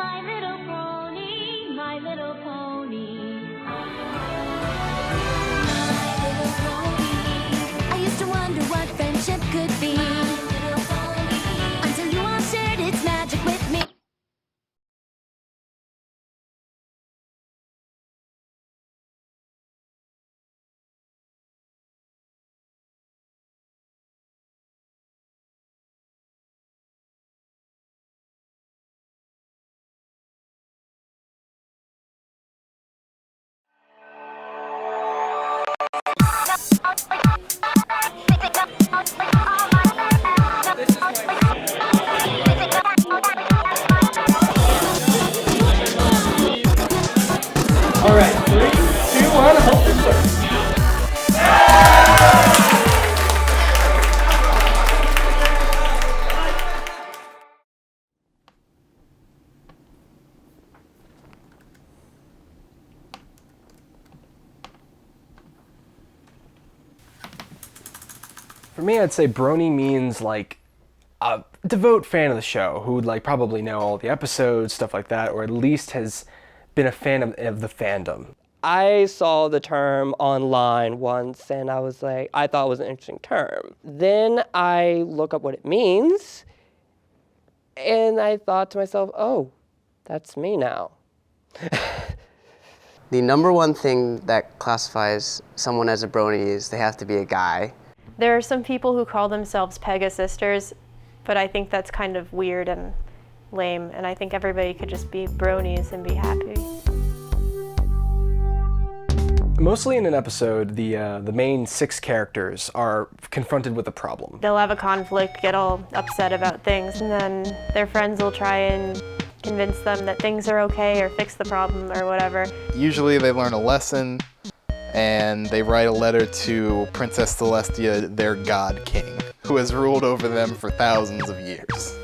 My little brony, my little pony. My little pony. I used to wonder what friendship could be. My little pony. Until you all shared its magic with me. All right, 3, 2, 1, hope this works. For me, I'd say brony means like a devout fan of the show who would like probably know all the episodes, stuff like that, or at least has been a fan of the fandom. I saw the term online once and I was like, I thought it was an interesting term. Then I look up what it means and I thought to myself, oh, that's me now. The number one thing that classifies someone as a brony is they have to be a guy. There are some people who call themselves Pegasisters, but I think that's kind of weird and lame, and I think everybody could just be bronies and be happy. Mostly in an episode, the main 6 characters are confronted with a problem. They'll have a conflict, get all upset about things, and then their friends will try and convince them that things are okay or fix the problem or whatever. Usually they learn a lesson and they write a letter to Princess Celestia, their god king, who has ruled over them for thousands of years.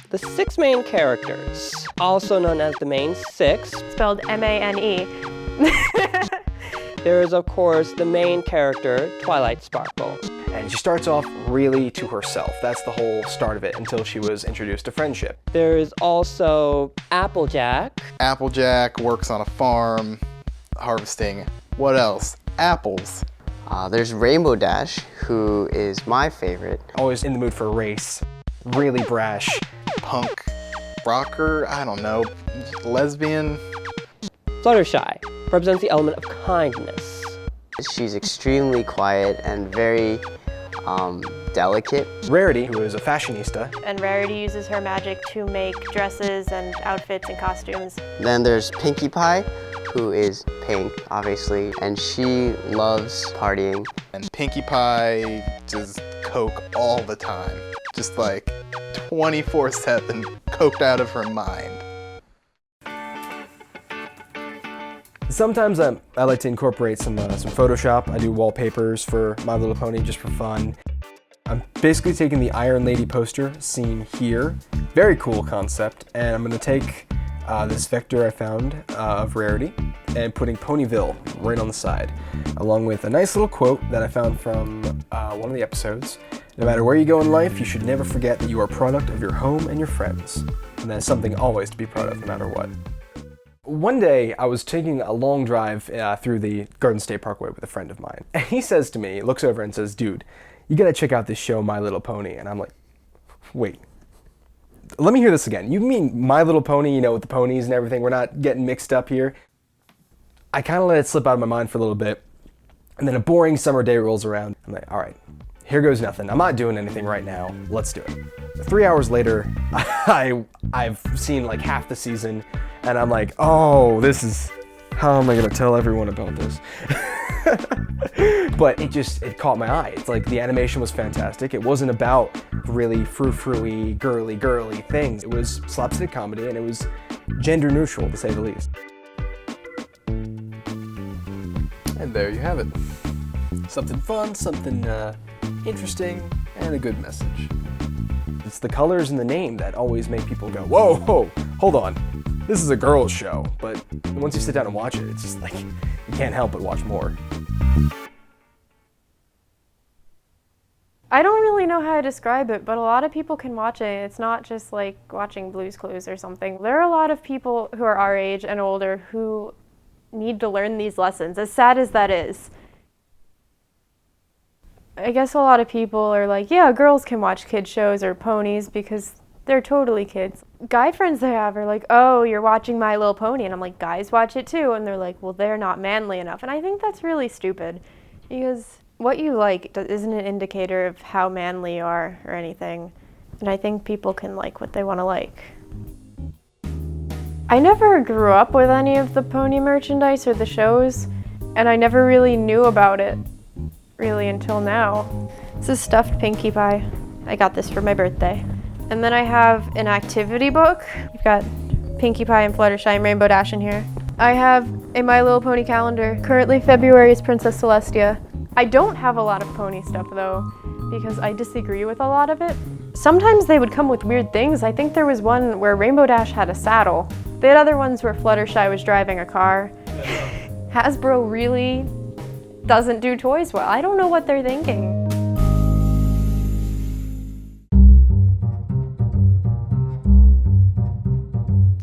The 6 main characters, also known as the main 6. Spelled M-A-N-E. There is, of course, the main character, Twilight Sparkle. And she starts off really to herself. That's the whole start of it until she was introduced to friendship. There is also Applejack. Applejack works on a farm, harvesting, what else? Apples. There's Rainbow Dash, who is my favorite. Always in the mood for a race, really brash. Punk rocker, I don't know, lesbian. Fluttershy represents the element of kindness. She's extremely quiet and very delicate. Rarity, who is a fashionista. And Rarity uses her magic to make dresses and outfits and costumes. Then there's Pinkie Pie, who is pink, obviously, and she loves partying. And Pinkie Pie does coke all the time. Just like 24/7, coked out of her mind. Sometimes I like to incorporate some Photoshop. I do wallpapers for My Little Pony just for fun. I'm basically taking the Iron Lady poster seen here, very cool concept, and I'm gonna take this vector I found of Rarity and putting Ponyville right on the side, along with a nice little quote that I found from one of the episodes. No matter where you go in life, you should never forget that you are a product of your home and your friends. And that's something always to be proud of, no matter what. One day, I was taking a long drive through the Garden State Parkway with a friend of mine. And he says to me, looks over and says, dude, you gotta check out this show, My Little Pony. And I'm like, wait, let me hear this again. You mean My Little Pony, you know, with the ponies and everything? We're not getting mixed up here? I kind of let it slip out of my mind for a little bit. And then a boring summer day rolls around. I'm like, all right, here goes nothing. I'm not doing anything right now. Let's do it. 3 hours later, I've seen like half the season, and I'm like, oh, this is, how am I gonna tell everyone about this? But it caught my eye. It's like the animation was fantastic. It wasn't about really frou-frou-y, girly things. It was slapstick comedy, and it was gender neutral, to say the least. And there you have it. Something fun, something interesting, and a good message. It's the colors and the name that always make people go, whoa, whoa, hold on. This is a girl's show. But once you sit down and watch it, it's just like, you can't help but watch more. I don't really know how to describe it, but a lot of people can watch it. It's not just like watching Blue's Clues or something. There are a lot of people who are our age and older who need to learn these lessons, as sad as that is. I guess a lot of people are like, yeah, girls can watch kid shows or ponies because they're totally kids. Guy friends I have are like, oh, you're watching My Little Pony, and I'm like, guys watch it too, and they're like, well, they're not manly enough. And I think that's really stupid, because what you like isn't an indicator of how manly you are or anything. And I think people can like what they want to like. I never grew up with any of the pony merchandise or the shows, and I never really knew about it really until now. This is stuffed Pinkie Pie. I got this for my birthday. And then I have an activity book. You've got Pinkie Pie and Fluttershy and Rainbow Dash in here. I have a My Little Pony calendar. Currently February is Princess Celestia. I don't have a lot of pony stuff though, because I disagree with a lot of it. Sometimes they would come with weird things. I think there was one where Rainbow Dash had a saddle. They had other ones where Fluttershy was driving a car. Hasbro really doesn't do toys well. I don't know what they're thinking.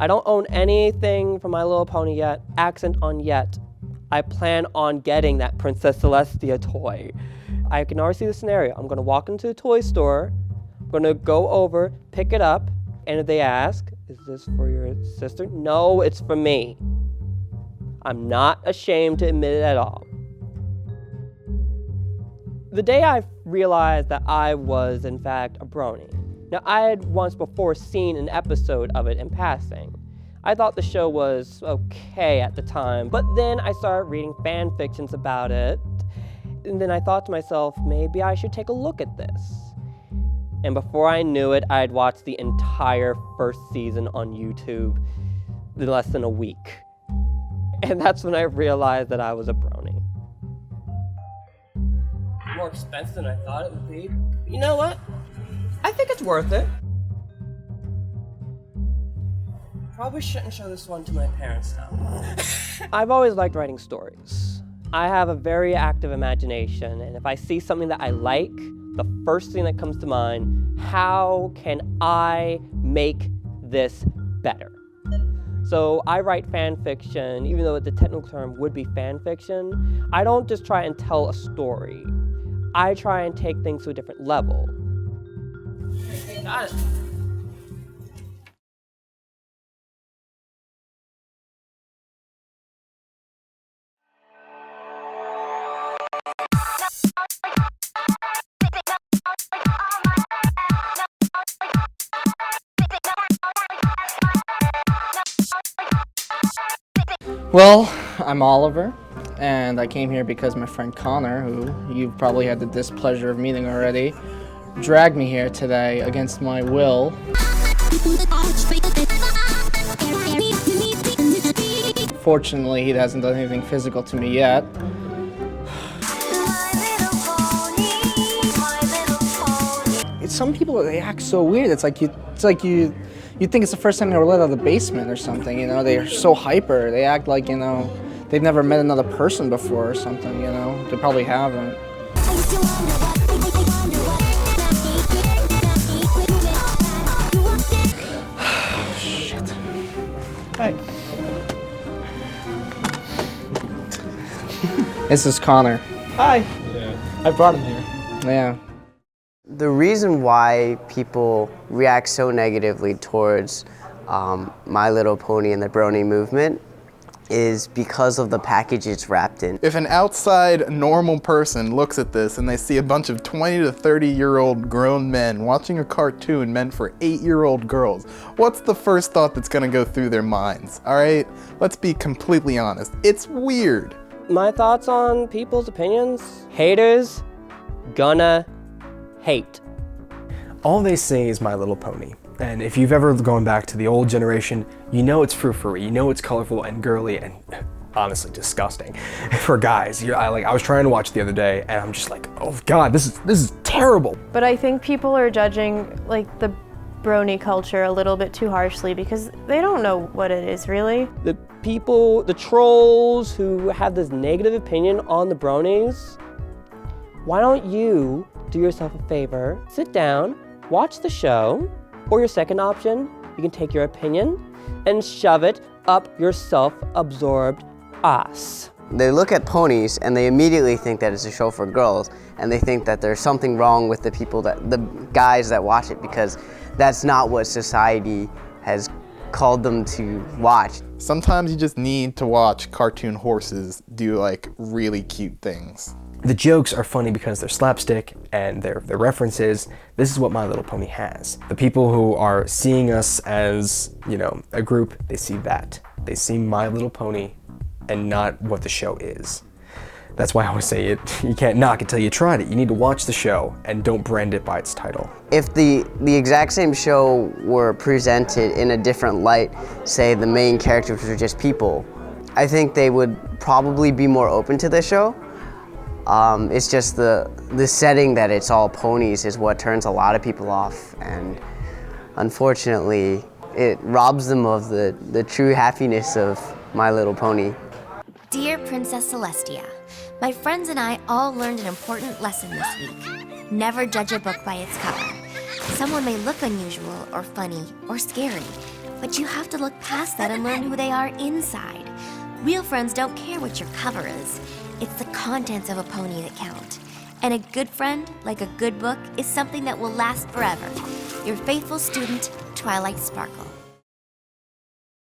I don't own anything from My Little Pony yet. Accent on yet. I plan on getting that Princess Celestia toy. I can already see the scenario. I'm gonna walk into the toy store, I'm gonna go over, pick it up, and if they ask, is this for your sister? No, it's for me. I'm not ashamed to admit it at all. The day I realized that I was, in fact, a brony. Now, I had once before seen an episode of it in passing. I thought the show was okay at the time, but then I started reading fan fictions about it, and then I thought to myself, maybe I should take a look at this. And before I knew it, I had watched the entire first season on YouTube in less than a week. And that's when I realized that I was a brony. More expensive than I thought it would be. You know what? I think it's worth it. Probably shouldn't show this one to my parents now. I've always liked writing stories. I have a very active imagination, and if I see something that I like, the first thing that comes to mind, how can I make this better? So I write fan fiction, even though the technical term would be fan fiction. I don't just try and tell a story. I try and take things to a different level. Got it. Well, I'm Oliver, and I came here because my friend Connor, who you've probably had the displeasure of meeting already, dragged me here today against my will. Fortunately, he hasn't done anything physical to me yet. Some people, they act so weird. It's like you think it's the first time they were let out of the basement or something, you know? They're so hyper. They act like, you know, they've never met another person before or something, you know? They probably haven't. Shit. Hey. This is Connor. Hi. Yeah, I brought him here. Yeah. The reason why people react so negatively towards My Little Pony and the brony movement is because of the package it's wrapped in. If an outside normal person looks at this and they see a bunch of 20 to 30-year-old grown men watching a cartoon meant for 8-year-old girls, what's the first thought that's gonna go through their minds? All right, let's be completely honest. It's weird. My thoughts on people's opinions? Haters gonna hate. All they say is My Little Pony. And if you've ever gone back to the old generation, you know it's frou-frou, you know it's colorful and girly and honestly disgusting for guys. I was trying to watch the other day and I'm just like, oh God, this is terrible. But I think people are judging like the brony culture a little bit too harshly because they don't know what it is really. The people, the trolls who have this negative opinion on the bronies, why don't you do yourself a favor, sit down, watch the show, or your second option, you can take your opinion and shove it up your self-absorbed ass. They look at ponies and they immediately think that it's a show for girls, and they think that there's something wrong with the guys that watch it, because that's not what society has called them to watch. Sometimes you just need to watch cartoon horses do like really cute things. The jokes are funny because they're slapstick and they're references. This is what My Little Pony has. The people who are seeing us as, a group, they see that. They see My Little Pony and not what the show is. That's why I always say you can't knock it till you tried it. You need to watch the show and don't brand it by its title. If the exact same show were presented in a different light, say the main characters were just people, I think they would probably be more open to the show. It's just the setting that it's all ponies is what turns a lot of people off, and unfortunately it robs them of the true happiness of My Little Pony. Dear Princess Celestia, my friends and I all learned an important lesson this week. Never judge a book by its cover. Someone may look unusual or funny or scary, but you have to look past that and learn who they are inside. Real friends don't care what your cover is. It's the contents of a pony that count. And a good friend, like a good book, is something that will last forever. Your faithful student, Twilight Sparkle.